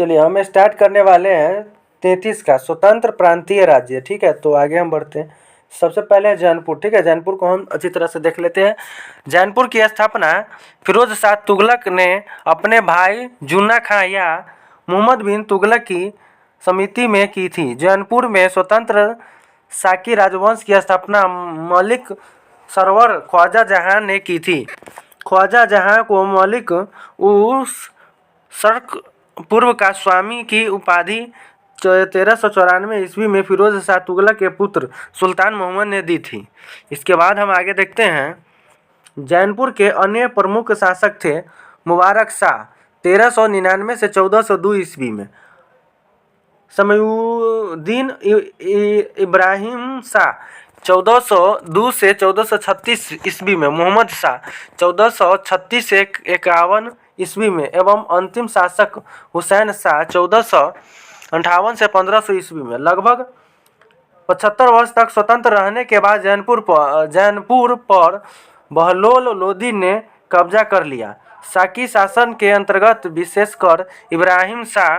चलिए हम स्टार्ट करने वाले हैं 33 का स्वतंत्र प्रांतीय राज्य। ठीक है, तो आगे हम बढ़ते हैं। सबसे पहले है जौनपुर। ठीक है, जौनपुर को हम अच्छी तरह से देख लेते हैं। जौनपुर की स्थापना फिरोज शाह तुगलक ने अपने भाई जुन्ना खां या मुहम्मद बिन तुगलक की समिति में की थी। जौनपुर में स्वतंत्र साकी राजवंश की स्थापना मलिक सरवर ख्वाजा जहां ने की थी। ख्वाजा जहां को मलिक उस शर्क पूर्व का स्वामी की उपाधि 1394 ईस्वी में फिरोज शाह तुगलक के पुत्र सुल्तान मोहम्मद ने दी थी। इसके बाद हम आगे देखते हैं। जौनपुर के अन्य प्रमुख शासक थे मुबारक शाह 1399 से 1402 ईस्वी में, समयुद्दीन इब्राहिम शाह 1402 से 1436 ईस्वी में, मोहम्मद शाह 1436 से 51 ईस्वी में एवं अंतिम शासक हुसैन शाह 1458 से 1500 ईस्वी में। लगभग 75 वर्ष तक स्वतंत्र रहने के बाद जौनपुर पर बहलोल लोदी ने कब्जा कर लिया। साकी शासन के अंतर्गत विशेषकर इब्राहिम शाह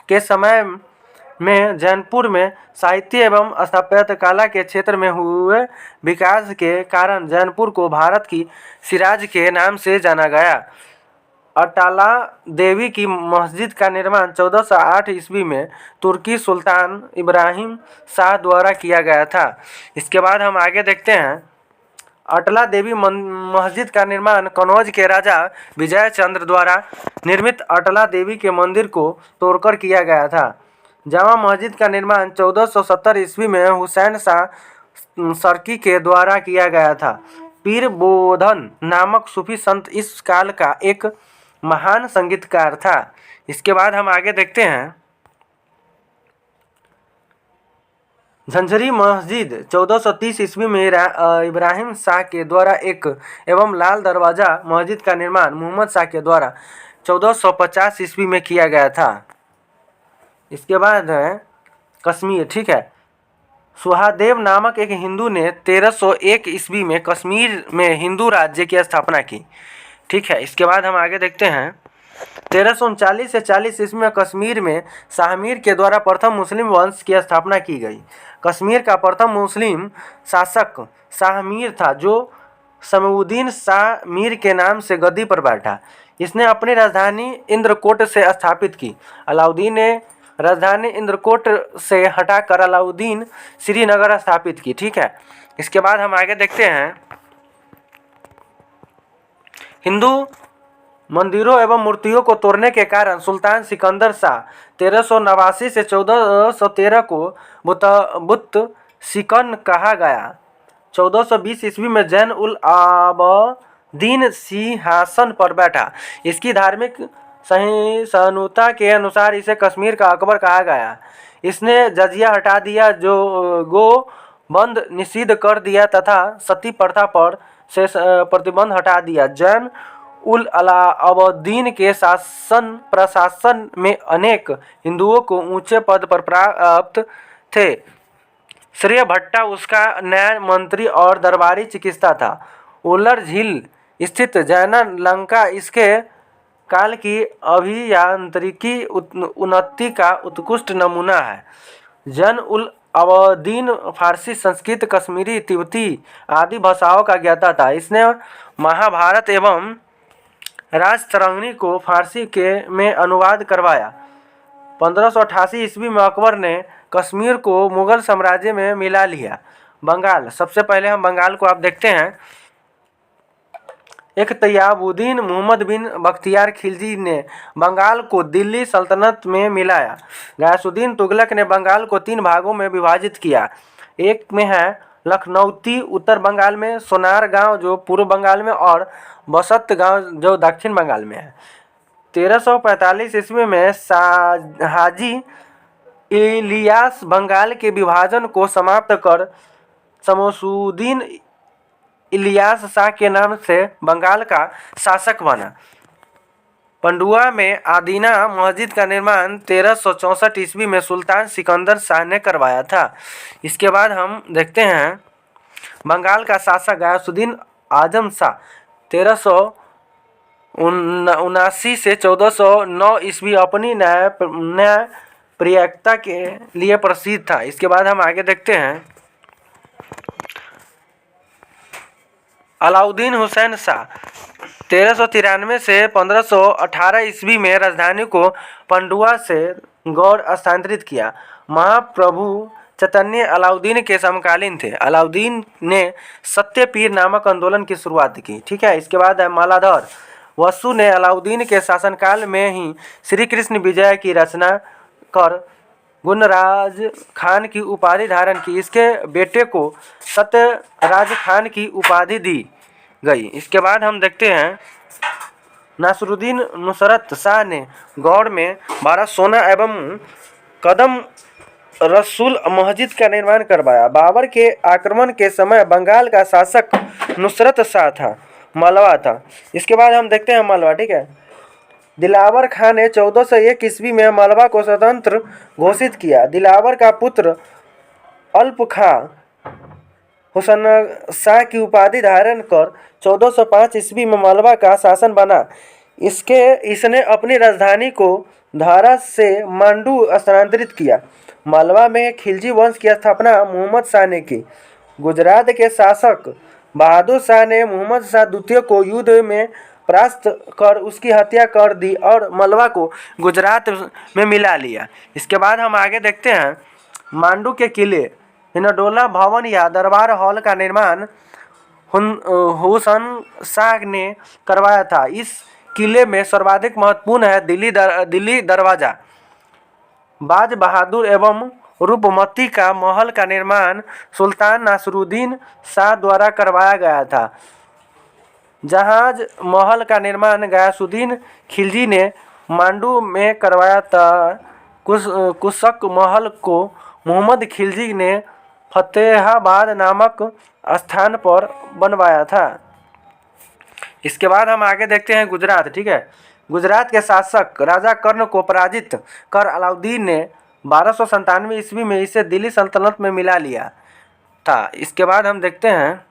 के समय में जौनपुर में साहित्य एवं स्थापत्य कला के क्षेत्र में हुए विकास के कारण जौनपुर को भारत की सिराज के नाम से जाना गया। अटाला देवी की मस्जिद का निर्माण 1408 ईस्वी में तुर्की सुल्तान इब्राहिम शाह द्वारा किया गया था। इसके बाद हम आगे देखते हैं। अटला देवी मस्जिद का निर्माण कनौज के राजा विजय चंद्र द्वारा निर्मित अटला देवी के मंदिर को तोड़कर किया गया था। जामा मस्जिद का निर्माण 1470 ईस्वी में हुसैन शाह सर्की के द्वारा किया गया था। पीर बोधन नामक सूफी संत इस काल का एक महान संगीतकार था। इसके बाद हम आगे देखते हैं। झंझरी मस्जिद 1430 ईस्वी में इब्राहिम शाह के द्वारा एक एवं लाल दरवाज़ा मस्जिद का निर्माण मोहम्मद शाह के द्वारा 1450 ईस्वी में किया गया था। इसके बाद है कश्मीर। ठीक है, सुहादेव नामक एक हिंदू ने 1301 ईस्वी में कश्मीर में हिंदू राज्य की स्थापना की। ठीक है, इसके बाद हम आगे देखते हैं। 1339 से 40 ईस्वी में कश्मीर में शाहमीर के द्वारा प्रथम मुस्लिम वंश की स्थापना की गई। कश्मीर का प्रथम मुस्लिम शासक शाहमीर था, जो समयुद्दीन शाह मीर के नाम से गद्दी पर बैठा। इसने अपनी राजधानी इंद्रकोट से स्थापित की। अलाउद्दीन ने राजधानी इंद्रकोट से हटाकर अलाउद्दीन श्रीनगर स्थापित की। ठीक है, इसके बाद हम आगे देखते हैं। हिंदू मंदिरों एवं मूर्तियों को तोड़ने के कारण सुल्तान सिकंदर शाह 1389 से 1413 को बुत सिकन कहा गया। 1420 ईस्वी में जैन उल आबदीन सिंहासन पर बैठा। इसकी धार्मिक सहिष्णुता के अनुसार इसे कश्मीर का अकबर कहा गया। इसने जजिया हटा दिया, जो गोबंद निषिद्ध कर दिया तथा सती प्रथा पर से प्रतिबंध हटा दिया। जैन उल अलाउद्दीन के शासन प्रशासन में अनेक हिंदुओं को ऊंचे पद पर प्राप्त थे। श्रेय भट्टा उसका न्याय मंत्री और दरबारी चिकित्सा था। उलर झील स्थित जैना लंका इसके काल की अभियांत्रिकी उन्नति का उत्कृष्ट नमूना है। जैन उल अलाउद्दीन फारसी, संस्कृत, कश्मीरी, तिब्बती आदि भाषाओं का ज्ञाता था। इसने महाभारत एवं राजतरंगिणी को फारसी में अनुवाद करवाया। 1588 ईस्वी में अकबर ने कश्मीर को मुगल साम्राज्य में मिला लिया। बंगाल। सबसे पहले हम बंगाल को आप देखते हैं। एक तैयबुद्दीन मुहम्मद बिन बख्तियार खिलजी ने बंगाल को दिल्ली सल्तनत में मिलाया। गयासुद्दीन तुगलक ने बंगाल को 3 भागों में विभाजित किया। एक में है लखनऊती उत्तर बंगाल में, सोनार गांव जो पूर्व बंगाल में और बसंत गांव जो दक्षिण बंगाल में है। 1345 ईस्वी में हाजी इलियास बंगाल के विभाजन को समाप्त कर शमसुद्दीन इलियास शाह के नाम से बंगाल का शासक बना। पंडुआ में आदीना मस्जिद का निर्माण 1364 ईस्वी में सुल्तान सिकंदर शाह ने करवाया था। इसके बाद हम देखते हैं बंगाल का शासक गयासुद्दीन आजम शाह 79 से 1409 ईस्वी अपनी न्यायप्रियता के लिए प्रसिद्ध था। इसके बाद हम आगे देखते हैं अलाउद्दीन हुसैन शाह 1393 से 1518 ईस्वी में राजधानी को पंडुआ से गौड़ स्थानांतरित किया। महाप्रभु चैतन्य अलाउद्दीन के समकालीन थे। अलाउद्दीन ने सत्यपीर नामक आंदोलन की शुरुआत की। ठीक है, इसके बाद है मालाधर वसु ने अलाउद्दीन के शासनकाल में ही श्री कृष्ण विजय की रचना कर गुणराज खान की उपाधि धारण की। इसके बेटे को सत्यराज खान की उपाधि दी गई। इसके बाद हम देखते हैं नासरुद्दीन नुसरत शाह ने गौड़ में 12 सोना एवं कदम रसूल मस्जिद का निर्माण करवाया। बाबर के आक्रमण के समय बंगाल का शासक नुसरत शाह था, मालवा था। इसके बाद हम देखते हैं मालवा। ठीक है, दिलावर खान ने 1401 ईस्वी में मालवा को स्वतंत्र घोषित किया। दिलावर का पुत्र अल्प खां हुसैन शाह की उपाधि धारण कर 1405 ईस्वी में मालवा का शासन बना। इसने अपनी राजधानी को धारा से मांडू स्थानांतरित किया। मालवा में खिलजी वंश की स्थापना मोहम्मद शाह ने की। गुजरात के शासक बहादुर शाह ने मोहम्मद शाह द्वितीय को युद्ध में परास्त कर उसकी हत्या कर दी और मालवा को गुजरात में मिला लिया। इसके बाद हम आगे देखते हैं मांडू के किले हिंडोला भवन या दरबार हॉल का निर्माण हुसैन शाह ने करवाया था। इस किले में सर्वाधिक महत्वपूर्ण है दिल्ली दरवाजा। बाज बहादुर एवं रूपमती का महल का निर्माण सुल्तान नासरुद्दीन शाह द्वारा करवाया गया था। जहाज महल का निर्माण गयासुद्दीन खिलजी ने मांडू में करवाया था। कुशक महल को मोहम्मद खिलजी ने फतेहाबाद नामक स्थान पर बनवाया था। इसके बाद हम आगे देखते हैं गुजरात। ठीक है, गुजरात के शासक राजा कर्ण को पराजित कर अलाउद्दीन ने 1297 ईस्वी में इसे दिल्ली सल्तनत में मिला लिया था। इसके बाद हम देखते हैं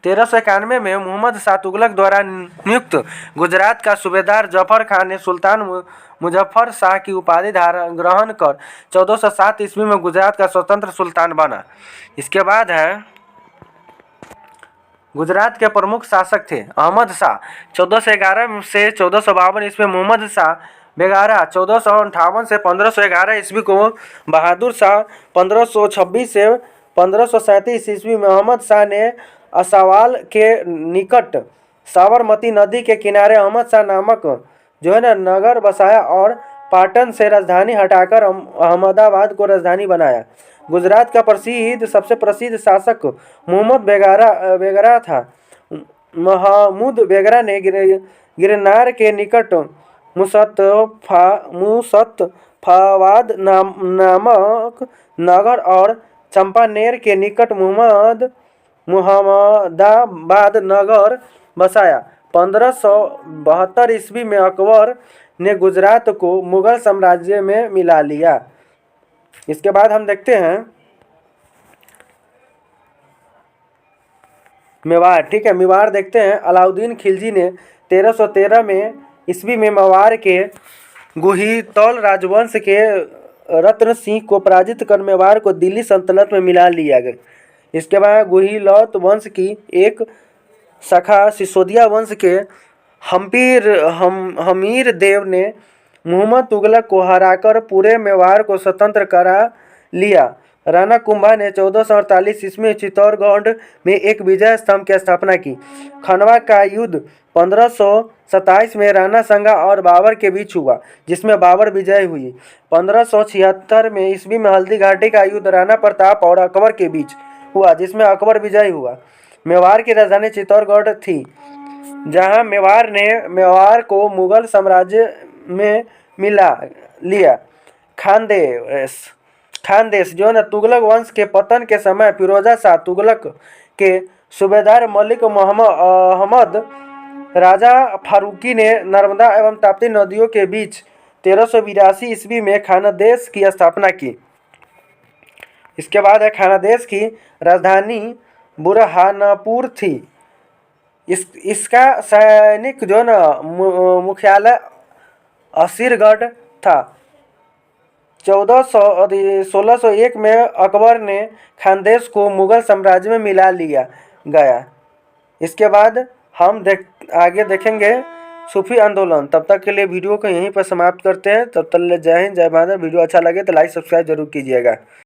1391 में मोहम्मद शाह तुगलक द्वारा नियुक्त गुजरात का सूबेदार जफर खान ने सुल्तान मुजफ्फर शाह की उपाधि ग्रहण कर 1407 ईस्वी में गुजरात का स्वतंत्र सुल्तान बना। इसके बाद है गुजरात के प्रमुख शासक थे अहमद शाह 1411 से 1452 ईस्वी, मोहम्मद शाह बेगारा 1458 से 1511 ईस्वी को, बहादुर शाह 1526 से 1537 ईस्वी में। अहमद शाह ने असावाल के निकट साबरमती नदी के किनारे अहमद शाह नामक जो है ना नगर बसाया और पाटन से राजधानी हटाकर अहमदाबाद को राजधानी बनाया। गुजरात का सबसे प्रसिद्ध शासक मोहम्मद बेगारा था। महमूद बेगारा ने गिरनार के निकट मुसत्फावाद नामक नगर और चंपानेर के निकट मुहम्मदाबाद नगर बसाया। 1572 ईस्वी में अकबर ने गुजरात को मुगल साम्राज्य में मिला लिया। इसके बाद हम देखते हैं मेवाड़। ठीक है, मेवाड़ देखते हैं। अलाउद्दीन खिलजी ने 1313 में ईस्वी में मेवाड़ के गुहितौल राजवंश के रत्न सिंह को पराजित कर मेवाड़ को दिल्ली सल्तनत में मिला लिया गया। इसके बाद गुहिलौत वंश की एक शाखा सिसोदिया वंश के हमीर देव ने मोहम्मद तुगलक को हराकर पूरे मेवाड़ को स्वतंत्र करा लिया। राणा कुंभा ने 1448 ईस्वी में चित्तौड़गढ़ में एक विजय स्तंभ की स्थापना की। खनवा का युद्ध 1527 में राणा संगा और बाबर के बीच हुआ, जिसमें बाबर विजय हुई। 1576 में ईस्वी में हल्दी घाटी का युद्ध राणा प्रताप और अकबर के बीच हुआ, जिसमें अकबर विजयी हुआ। मेवाड़ की राजधानी चित्तौड़गढ़ थी, जहां मेवाड़ ने मेवाड़ को मुगल साम्राज्य में मिला लिया। खानदेश जो है तुगलक वंश के पतन के समय फिरोजा शाह तुगलक के सूबेदार मलिक अहमद राजा फारूकी ने नर्मदा एवं ताप्ती नदियों के बीच 1382 ईस्वी में खानदेश की स्थापना की। इसके बाद है खानदेश की राजधानी बुरहानपुर थी। इसका सैनिक जो ना मुख्यालय असीरगढ़ था। 1601 में अकबर ने खानदेश को मुगल साम्राज्य में मिला लिया गया। इसके बाद हम आगे देखेंगे सूफी आंदोलन। तब तक के लिए वीडियो को यहीं पर समाप्त करते हैं। तब तक ले जय हिंद, जय भारत। वीडियो अच्छा लगे तो लाइक सब्सक्राइब जरूर कीजिएगा।